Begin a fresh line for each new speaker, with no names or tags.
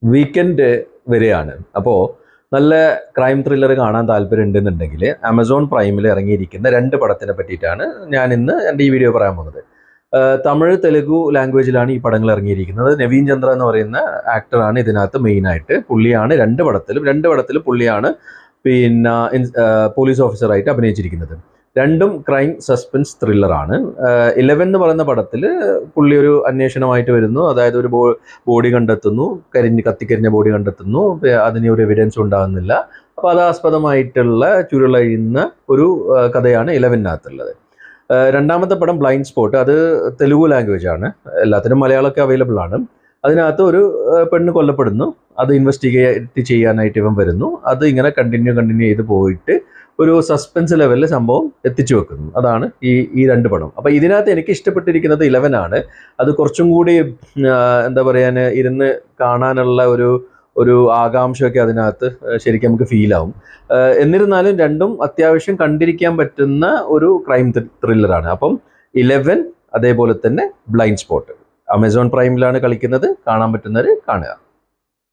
Weekend വരികയാണ്. അപ്പോൾ നല്ല ക്രൈം ത്രില്ലർ കാണാൻ താല്പര്യം ഉണ്ടെന്നുണ്ടെങ്കിൽ ആമസോൺ പ്രൈമിൽ ഇറങ്ങിയിരിക്കുന്ന 2 പടത്തിനെ പറ്റിയിട്ടാണ് ഞാൻ ഇന്ന് എൻ്റെ ഈ വീഡിയോ പറയാൻ പോകുന്നത്. തമിഴ് തെലുഗു ലാംഗ്വേജിലാണ് ഈ പടങ്ങൾ ഇറങ്ങിയിരിക്കുന്നത്. നവീൻ ചന്ദ്ര എന്ന് പറയുന്ന ആക്ടറാണ് ഇതിനകത്ത് മെയിനായിട്ട്. പുള്ളിയാണ് രണ്ട് പടത്തിലും പുള്ളിയാണ് പിന്നെ പോലീസ് ഓഫീസറായിട്ട് അഭിനയിച്ചിരിക്കുന്നത്. രണ്ടും ക്രൈം സസ്പെൻസ് ത്രില്ലറാണ്. 11 എന്ന് പറയുന്ന പടത്തിൽ പുള്ളി ഒരു അന്വേഷണമായിട്ട് വരുന്നു. അതായത് ഒരു ബോഡി കണ്ടെത്തുന്നു, കത്തിക്കരിഞ്ഞ ബോഡി കണ്ടെത്തുന്നു. അതിന് ഒരു എവിഡൻസ് ഉണ്ടാകുന്നില്ല. അപ്പോൾ അത് ആസ്പദമായിട്ടുള്ള ചുരുളഴിയുന്ന ഒരു കഥയാണ് 11-നകത്തുള്ളത്. രണ്ടാമത്തെ പടം ബ്ലൈൻഡ് സ്പോട്ട്, അത് തെലുഗു ലാംഗ്വേജ് ആണ്. എല്ലാത്തിനും മലയാളമൊക്കെ അവൈലബിൾ ആണ്. അതിനകത്ത് ഒരു പെണ്ണ് കൊല്ലപ്പെടുന്നു. അത് ഇൻവെസ്റ്റിഗേറ്റ് ചെയ്യാനായിട്ട് ഇവൻ വരുന്നു. അത് ഇങ്ങനെ കണ്ടിന്യൂ ചെയ്ത് പോയിട്ട് ഒരു സസ്പെൻസ് ലെവലിൽ സംഭവം എത്തിച്ചു വെക്കുന്നു. അതാണ് ഈ 2 പടം. അപ്പോൾ ഇതിനകത്ത് എനിക്ക് ഇഷ്ടപ്പെട്ടിരിക്കുന്നത് 11 ആണ്. അത് കുറച്ചും കൂടി എന്താ പറയാൻ, ഇരുന്ന് കാണാനുള്ള ഒരു ആകാംക്ഷയൊക്കെ അതിനകത്ത് ശരിക്കും നമുക്ക് ഫീലാവും. എന്നിരുന്നാലും രണ്ടും അത്യാവശ്യം കണ്ടിരിക്കാൻ പറ്റുന്ന ഒരു ക്രൈം ത്രില്ലറാണ്. അപ്പം 11 അതേപോലെ തന്നെ ബ്ലൈൻഡ് സ്പോട്ട് ആമസോൺ പ്രൈമിലാണ് കളിക്കുന്നത്. കാണാൻ പറ്റുന്നവർ കാണുക.